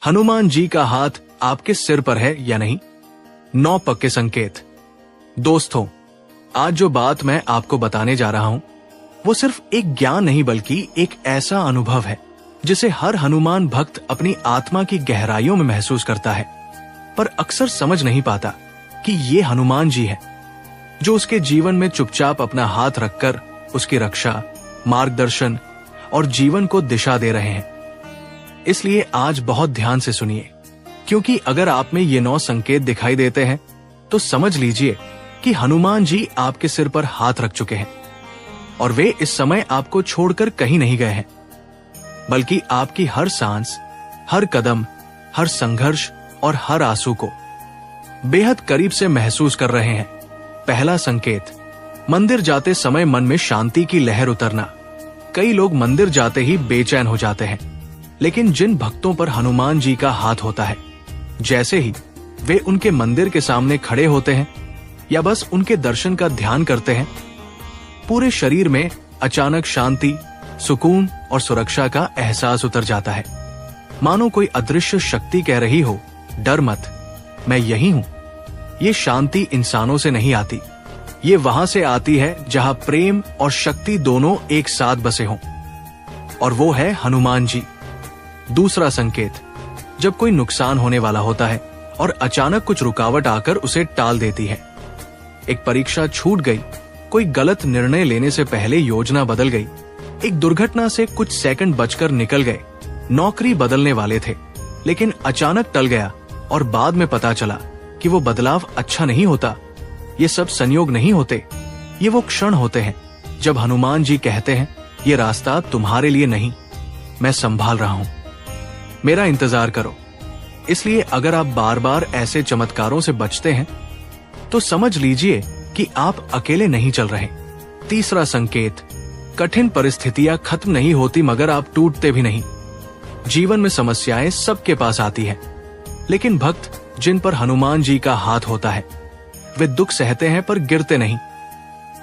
हनुमान जी का हाथ आपके सिर पर है या नहीं? 9 पक्के संकेत। दोस्तों, आज जो बात मैं आपको बताने जा रहा हूं वो सिर्फ एक ज्ञान नहीं बल्कि एक ऐसा अनुभव है जिसे हर हनुमान भक्त अपनी आत्मा की गहराइयों में महसूस करता है, पर अक्सर समझ नहीं पाता कि ये हनुमान जी है जो उसके जीवन में चुपचाप अपना हाथ रखकर उसकी रक्षा, मार्गदर्शन और जीवन को दिशा दे रहे हैं। इसलिए आज बहुत ध्यान से सुनिए, क्योंकि अगर आप में ये 9 संकेत दिखाई देते हैं तो समझ लीजिए कि हनुमान जी आपके सिर पर हाथ रख चुके हैं और वे इस समय आपको छोड़कर कहीं नहीं गए हैं, बल्कि आपकी हर सांस, हर कदम, हर संघर्ष और हर आंसू को बेहद करीब से महसूस कर रहे हैं। पहला संकेत, मंदिर जाते समय मन में शांति की लहर उतरना। कई लोग मंदिर जाते ही बेचैन हो जाते हैं, लेकिन जिन भक्तों पर हनुमान जी का हाथ होता है, जैसे ही वे उनके मंदिर के सामने खड़े होते हैं या बस उनके दर्शन का ध्यान करते हैं, पूरे शरीर में अचानक शांति, सुकून और सुरक्षा का एहसास उतर जाता है। मानो कोई अदृश्य शक्ति कह रही हो, डर मत, मैं यही हूं। ये शांति इंसानों से नहीं आती, ये वहां से आती है जहां प्रेम और शक्ति दोनों एक साथ बसे हों, और वो है हनुमान जी। दूसरा संकेत, जब कोई नुकसान होने वाला होता है और अचानक कुछ रुकावट आकर उसे टाल देती है। एक परीक्षा छूट गई, कोई गलत निर्णय लेने से पहले योजना बदल गई, एक दुर्घटना से कुछ सेकंड बचकर निकल गए, नौकरी बदलने वाले थे लेकिन अचानक टल गया और बाद में पता चला कि वो बदलाव अच्छा नहीं होता। ये सब संयोग नहीं होते, ये वो क्षण होते हैं जब हनुमान जी कहते हैं, ये रास्ता तुम्हारे लिए नहीं, मैं संभाल रहा हूं, मेरा इंतजार करो। इसलिए अगर आप बार बार ऐसे चमत्कारों से बचते हैं तो समझ लीजिए कि आप अकेले नहीं चल रहे। तीसरा संकेत, कठिन परिस्थितियां खत्म नहीं होती मगर आप टूटते भी नहीं। जीवन में समस्याएं सबके पास आती है, लेकिन भक्त जिन पर हनुमान जी का हाथ होता है वे दुख सहते हैं पर गिरते नहीं,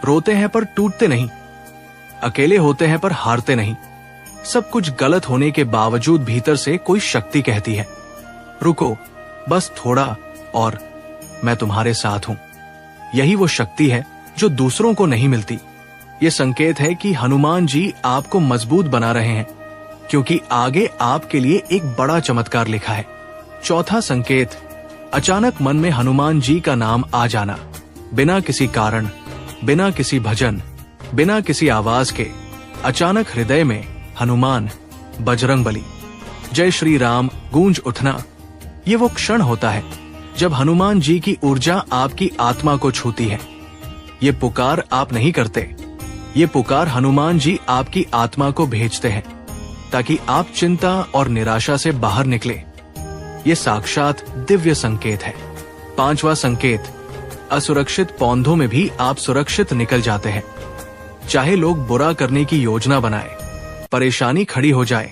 रोते हैं पर टूटते नहीं, अकेले होते हैं पर हारते नहीं। सब कुछ गलत होने के बावजूद भीतर से कोई शक्ति कहती है, रुको, बस थोड़ा और, मैं तुम्हारे साथ हूं। यही वो शक्ति है जो दूसरों को नहीं मिलती। ये संकेत है कि हनुमान जी आपको मजबूत बना रहे हैं, क्योंकि आगे आपके लिए एक बड़ा चमत्कार लिखा है। चौथा संकेत, अचानक मन में हनुमान जी का नाम आ जाना, बिना किसी कारण, बिना किसी भजन, बिना किसी आवाज के, अचानक हृदय में हनुमान, बजरंगबली, जय श्री राम गूंज उठना। ये वो क्षण होता है जब हनुमान जी की ऊर्जा आपकी आत्मा को छूती है। ये पुकार आप नहीं करते, ये पुकार हनुमान जी आपकी आत्मा को भेजते हैं ताकि आप चिंता और निराशा से बाहर निकले। ये साक्षात दिव्य संकेत है। पांचवा संकेत, असुरक्षित पौधों में भी आप सुरक्षित निकल जाते हैं। चाहे लोग बुरा करने की योजना बनाए, परेशानी खड़ी हो जाए,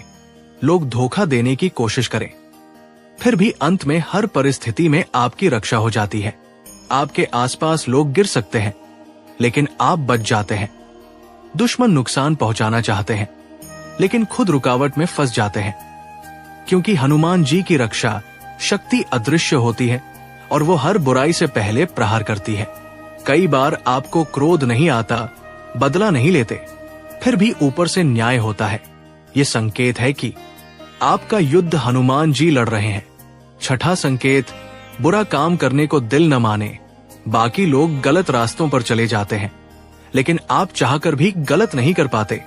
लोग धोखा देने की कोशिश करें, फिर भी अंत में हर परिस्थिति में आपकी रक्षा हो जाती है। आपके आसपास लोग गिर सकते हैं, लेकिन आप बच जाते हैं। दुश्मन नुकसान पहुंचाना चाहते हैं, लेकिन खुद रुकावट में फंस जाते हैं, क्योंकि हनुमान जी की रक्षा शक्ति अदृश्य होती है और वो हर बुराई से पहले प्रहार करती है। कई बार आपको क्रोध नहीं आता, बदला नहीं लेते, फिर भी ऊपर से न्याय होता है। ये संकेत है कि आपका युद्ध हनुमान जी लड़ रहे हैं। छठा संकेत, बुरा काम करने को दिल न माने। बाकी लोग गलत रास्तों पर चले जाते हैं, लेकिन आप चाहकर भी गलत नहीं कर पाते।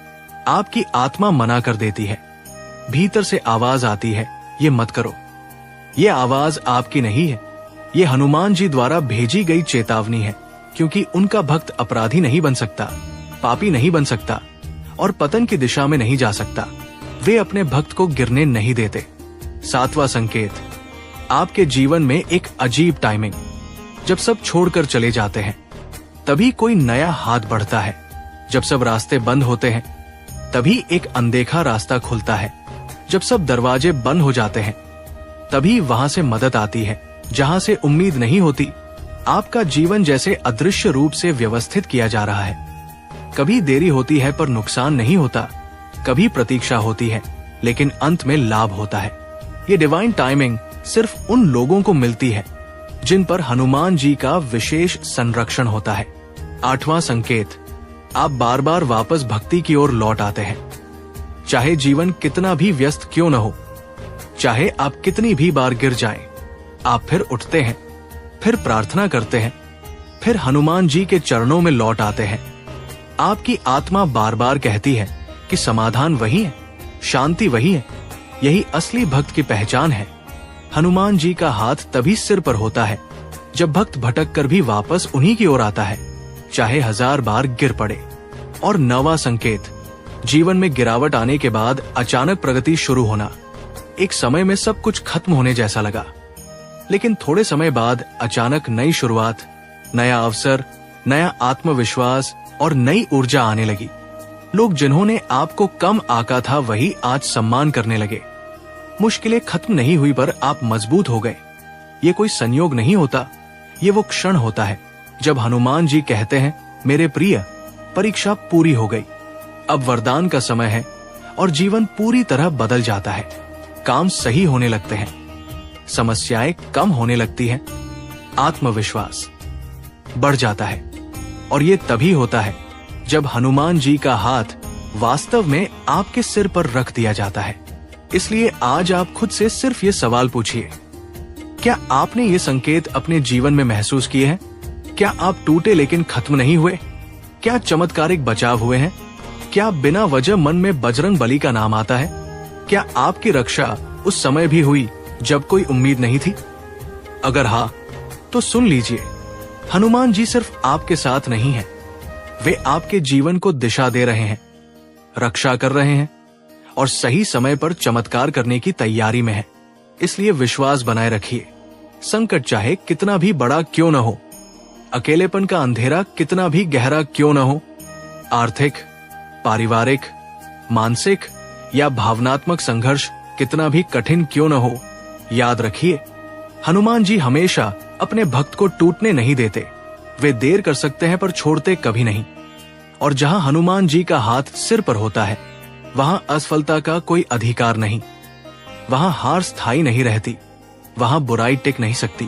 आपकी आत्मा मना कर देती है, भीतर से आवाज आती है, ये मत करो। ये आवाज आपकी नहीं है, ये हनुमान जी द्वारा भेजी गई चेतावनी है, क्योंकि उनका भक्त अपराधी नहीं बन सकता, पापी नहीं बन सकता और पतन की दिशा में नहीं जा सकता। वे अपने भक्त को गिरने नहीं देते। सातवां संकेत, आपके जीवन में एक अजीब टाइमिंग। जब सब छोड़कर चले जाते हैं तभी कोई नया हाथ बढ़ता है। जब सब रास्ते बंद होते हैं तभी एक अनदेखा रास्ता खुलता है। जब सब दरवाजे बंद हो जाते हैं तभी वहां से मदद आती है जहां से उम्मीद नहीं होती। आपका जीवन जैसे अदृश्य रूप से व्यवस्थित किया जा रहा है। कभी देरी होती है पर नुकसान नहीं होता, कभी प्रतीक्षा होती है लेकिन अंत में लाभ होता है। ये डिवाइन टाइमिंग सिर्फ उन लोगों को मिलती है जिन पर हनुमान जी का विशेष संरक्षण होता है। 8वां संकेत, आप बार बार वापस भक्ति की ओर लौट आते हैं। चाहे जीवन कितना भी व्यस्त क्यों न हो, चाहे आप कितनी भी बार गिर जाएं, आप फिर उठते हैं, फिर प्रार्थना करते हैं, फिर हनुमान जी के चरणों में लौट आते हैं। आपकी आत्मा बार बार कहती है कि समाधान वही है, शांति वही है, यही असली भक्त की पहचान है। हनुमान जी का हाथ तभी सिर पर होता है जब भक्त भटक कर भी वापस उन्हीं की ओर आता है, चाहे 1000 बार गिर पड़े। और 9वां संकेत, जीवन में गिरावट आने के बाद अचानक प्रगति शुरू होना। एक समय में सब कुछ खत्म होने जैसा लगा, लेकिन थोड़े समय बाद अचानक नई शुरुआत, नया अवसर, नया आत्मविश्वास और नई ऊर्जा आने लगी। लोग जिन्होंने आपको कम आका था वही आज सम्मान करने लगे। मुश्किलें खत्म नहीं हुई पर आप मजबूत हो गए। ये कोई संयोग नहीं होता, ये वो क्षण होता है जब हनुमान जी कहते हैं, मेरे प्रिय, परीक्षा पूरी हो गई, अब वरदान का समय है। और जीवन पूरी तरह बदल जाता है। काम सही होने लगते हैं, समस्याएं कम होने लगती हैं, आत्मविश्वास बढ़ जाता है। और ये तभी होता है जब हनुमान जी का हाथ वास्तव में आपके सिर पर रख दिया जाता है। इसलिए आज आप खुद से सिर्फ ये सवाल पूछिए, क्या आपने ये संकेत अपने जीवन में महसूस किए हैं? क्या आप टूटे लेकिन खत्म नहीं हुए? क्या चमत्कारिक बचाव हुए हैं? क्या बिना वजह मन में बजरंग बली का नाम आता है? क्या आपकी रक्षा उस समय भी हुई जब कोई उम्मीद नहीं थी? अगर हाँ, तो सुन लीजिए, हनुमान जी सिर्फ आपके साथ नहीं हैं, वे आपके जीवन को दिशा दे रहे हैं, रक्षा कर रहे हैं और सही समय पर चमत्कार करने की तैयारी में हैं। इसलिए विश्वास बनाए रखिए। संकट चाहे कितना भी बड़ा क्यों न हो, अकेलेपन का अंधेरा कितना भी गहरा क्यों न हो, आर्थिक, पारिवारिक, मानसिक या भावनात्मक संघर्ष कितना भी कठिन क्यों न हो, याद रखिए, हनुमान जी हमेशा अपने भक्त को टूटने नहीं देते। वे देर कर सकते हैं पर छोड़ते कभी नहीं। और जहां हनुमान जी का हाथ सिर पर होता है, वहां असफलता का कोई अधिकार नहीं, वहां हार स्थायी नहीं रहती, वहां बुराई टिक नहीं सकती,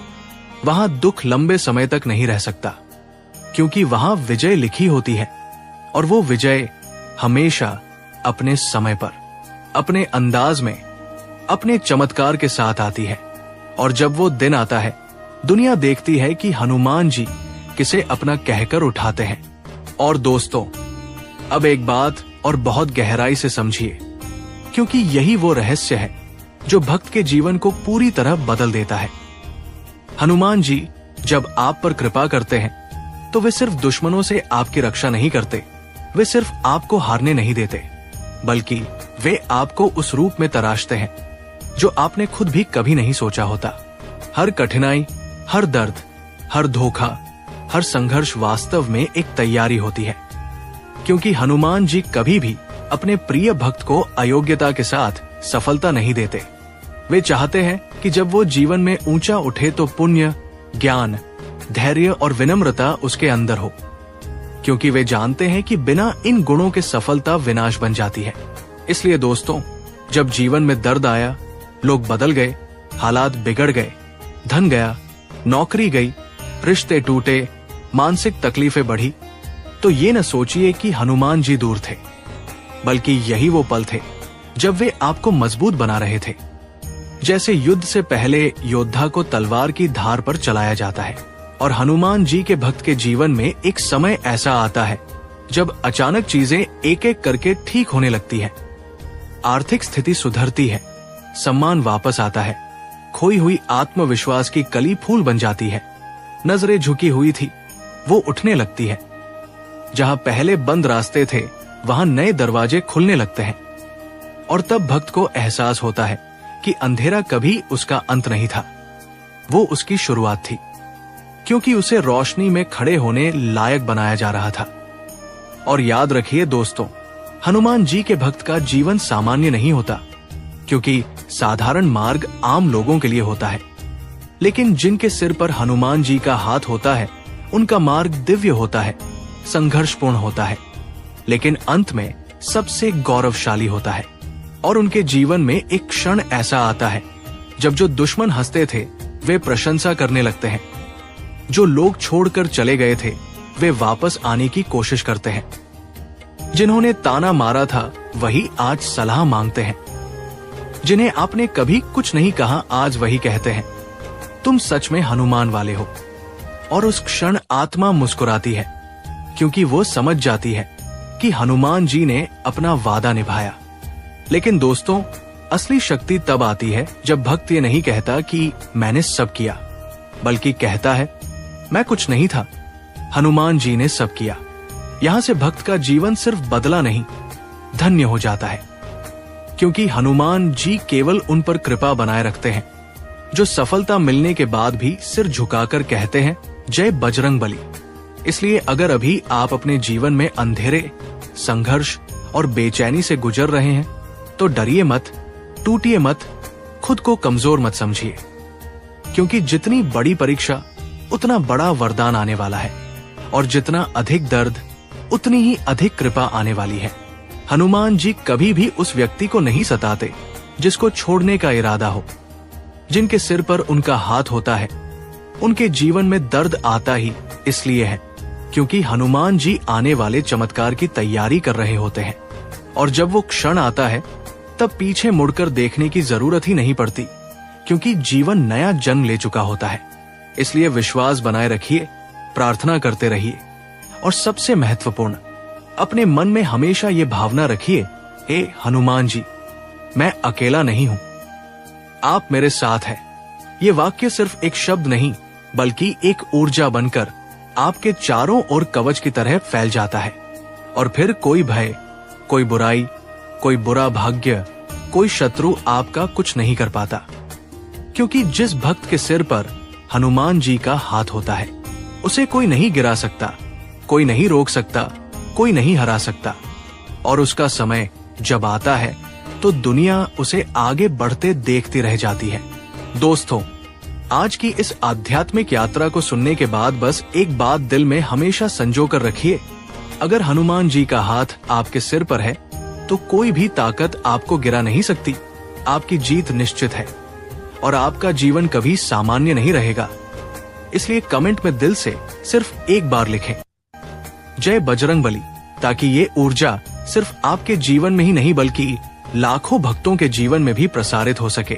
वहां दुख लंबे समय तक नहीं रह सकता, क्योंकि वहां विजय लिखी होती है। और वो विजय हमेशा अपने समय पर, अपने अंदाज में, अपने चमत्कार के साथ आती है। और जब वो दिन आता है, दुनिया देखती है कि हनुमान जी किसे अपना कहकर उठाते हैं। और दोस्तों, अब एक बात और बहुत गहराई से समझिए, क्योंकि यही वो रहस्य है जो भक्त के जीवन को पूरी तरह बदल देता है। हनुमान जी जब आप पर कृपा करते हैं तो वे सिर्फ दुश्मनों से आपकी रक्षा नहीं करते, वे सिर्फ आपको हारने नहीं देते, बल्कि वे आपको उस रूप में तराशते हैं जो आपने खुद भी कभी नहीं सोचा होता। हर कठिनाई, हर दर्द, हर धोखा, हर संघर्ष वास्तव में एक तैयारी होती है, क्योंकि हनुमान जी कभी भी अपने प्रिय भक्त को अयोग्यता के साथ सफलता नहीं देते। वे चाहते हैं कि जब वो जीवन में ऊंचा उठे तो पुण्य, ज्ञान, धैर्य और विनम्रता उसके अंदर हो, क्योंकि वे जानते हैं कि बिना इन गुणों के सफलता विनाश बन जाती है। इसलिए दोस्तों, जब जीवन में दर्द आया, लोग बदल गए, हालात बिगड़ गए, धन गया, नौकरी गई, रिश्ते टूटे, मानसिक तकलीफें बढ़ी, तो ये न सोचिए कि हनुमान जी दूर थे, बल्कि यही वो पल थे जब वे आपको मजबूत बना रहे थे। जैसे युद्ध से पहले योद्धा को तलवार की धार पर चलाया जाता है, और हनुमान जी के भक्त के जीवन में एक समय ऐसा आता है जब अचानक चीजें एक एक करके ठीक होने लगती हैं। आर्थिक स्थिति सुधरती है, सम्मान वापस आता है, खोई हुई आत्मविश्वास की कली फूल बन जाती है, नजरें झुकी हुई थी वो उठने लगती है, जहां पहले बंद रास्ते थे वहां नए दरवाजे खुलने लगते हैं। और तब भक्त को एहसास होता है कि अंधेरा कभी उसका अंत नहीं था, वो उसकी शुरुआत थी, क्योंकि उसे रोशनी में खड़े होने लायक बनाया जा रहा था। और याद रखिए दोस्तों, हनुमान जी के भक्त का जीवन सामान्य नहीं होता, क्योंकि साधारण मार्ग आम लोगों के लिए होता है, लेकिन जिनके सिर पर हनुमान जी का हाथ होता है उनका मार्ग दिव्य होता है, संघर्षपूर्ण होता है, लेकिन अंत में सबसे गौरवशाली होता है। और उनके जीवन में एक क्षण ऐसा आता है जब जो दुश्मन हंसते थे वे प्रशंसा करने लगते हैं, जो लोग छोड़कर चले गए थे वे वापस आने की कोशिश करते हैं, जिन्होंने ताना मारा था वही आज सलाह मांगते हैं, जिन्हें आपने कभी कुछ नहीं कहा आज वही कहते हैं तुम सच में हनुमान वाले हो। और उस क्षण आत्मा मुस्कुराती है, क्योंकि वो समझ जाती है कि हनुमान जी ने अपना वादा निभाया। लेकिन दोस्तों, असली शक्ति तब आती है जब भक्त ये नहीं कहता कि मैंने सब किया, बल्कि कहता है मैं कुछ नहीं था, हनुमान जी ने सब किया। यहां से भक्त का जीवन सिर्फ बदला नहीं, धन्य हो जाता है, क्योंकि हनुमान जी केवल उन पर कृपा बनाए रखते हैं जो सफलता मिलने के बाद भी सिर झुकाकर कहते हैं जय बजरंग बली। इसलिए अगर अभी आप अपने जीवन में अंधेरे, संघर्ष और बेचैनी से गुजर रहे हैं तो डरिए मत, टूटिए मत, खुद को कमजोर मत समझिए, क्योंकि जितनी बड़ी परीक्षा उतना बड़ा वरदान आने वाला है, और जितना अधिक दर्द उतनी ही अधिक कृपा आने वाली है। हनुमान जी कभी भी उस व्यक्ति को नहीं सताते जिसको छोड़ने का इरादा हो। जिनके सिर पर उनका हाथ होता है उनके जीवन में दर्द आता ही इसलिए है क्योंकि हनुमान जी आने वाले चमत्कार की तैयारी कर रहे होते हैं, और जब वो क्षण आता है तब पीछे मुड़कर देखने की जरूरत ही नहीं पड़ती, क्योंकि जीवन नया जन्म ले चुका होता है। इसलिए विश्वास बनाए रखिए, प्रार्थना करते रहिए, और सबसे महत्वपूर्ण, अपने मन में हमेशा ये भावना रखिए, हे हनुमान जी, मैं अकेला नहीं हूं, आप मेरे साथ हैं। ये वाक्य सिर्फ एक शब्द नहीं बल्कि एक ऊर्जा बनकर आपके चारों ओर कवच की तरह फैल जाता है, और फिर कोई भय, कोई बुराई, कोई बुरा भाग्य, कोई शत्रु आपका कुछ नहीं कर पाता, क्योंकि जिस भक्त के सिर पर हनुमान जी का हाथ होता है उसे कोई नहीं गिरा सकता, कोई नहीं रोक सकता, कोई नहीं हरा सकता। और उसका समय जब आता है तो दुनिया उसे आगे बढ़ते देखती रह जाती है। दोस्तों, आज की इस आध्यात्मिक यात्रा को सुनने के बाद बस एक बात दिल में हमेशा संजो कर रखिए, अगर हनुमान जी का हाथ आपके सिर पर है तो कोई भी ताकत आपको गिरा नहीं सकती। आपकी जीत निश्चित है और आपका जीवन कभी सामान्य नहीं रहेगा। इसलिए कमेंट में दिल से सिर्फ एक बार लिखें, जय बजरंग बली, ताकि ये ऊर्जा सिर्फ आपके जीवन में ही नहीं बल्कि लाखों भक्तों के जीवन में भी प्रसारित हो सके।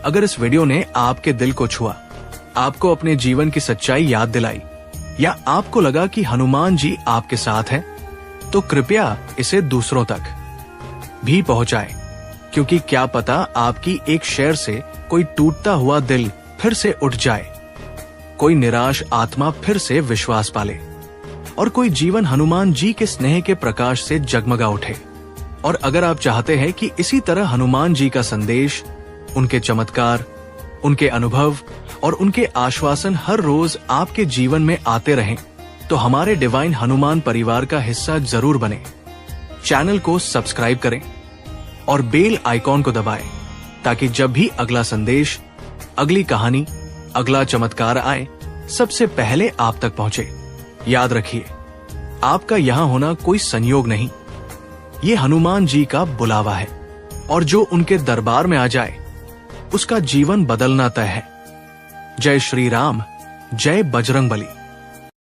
अगर इस वीडियो ने आपके दिल को छुआ, आपको अपने जीवन की सच्चाई याद दिलाई, या आपको लगा कि हनुमान जी आपके साथ हैं, तो कृपया इसे दूसरों तक भी पहुंचाएं, क्योंकि क्या पता आपकी एक शेयर से कोई टूटता हुआ दिल फिर से उठ जाए, कोई निराश आत्मा फिर से विश्वास पाले, और कोई जीवन हनुमान जी के स्नेह के प्रकाश से जगमगा उठे। और अगर आप चाहते हैं कि इसी तरह हनुमान जी का संदेश, उनके चमत्कार, उनके अनुभव और उनके आश्वासन हर रोज आपके जीवन में आते रहें, तो हमारे डिवाइन हनुमान परिवार का हिस्सा जरूर बने। चैनल को सब्सक्राइब करें और बेल आइकॉन को दबाएं, ताकि जब भी अगला संदेश, अगली कहानी, अगला चमत्कार आए, सबसे पहले आप तक पहुंचे। याद रखिए, आपका यहां होना कोई संयोग नहीं, ये हनुमान जी का बुलावा है, और जो उनके दरबार में आ जाए उसका जीवन बदलना तय है। जय श्री राम, जय बजरंग बली।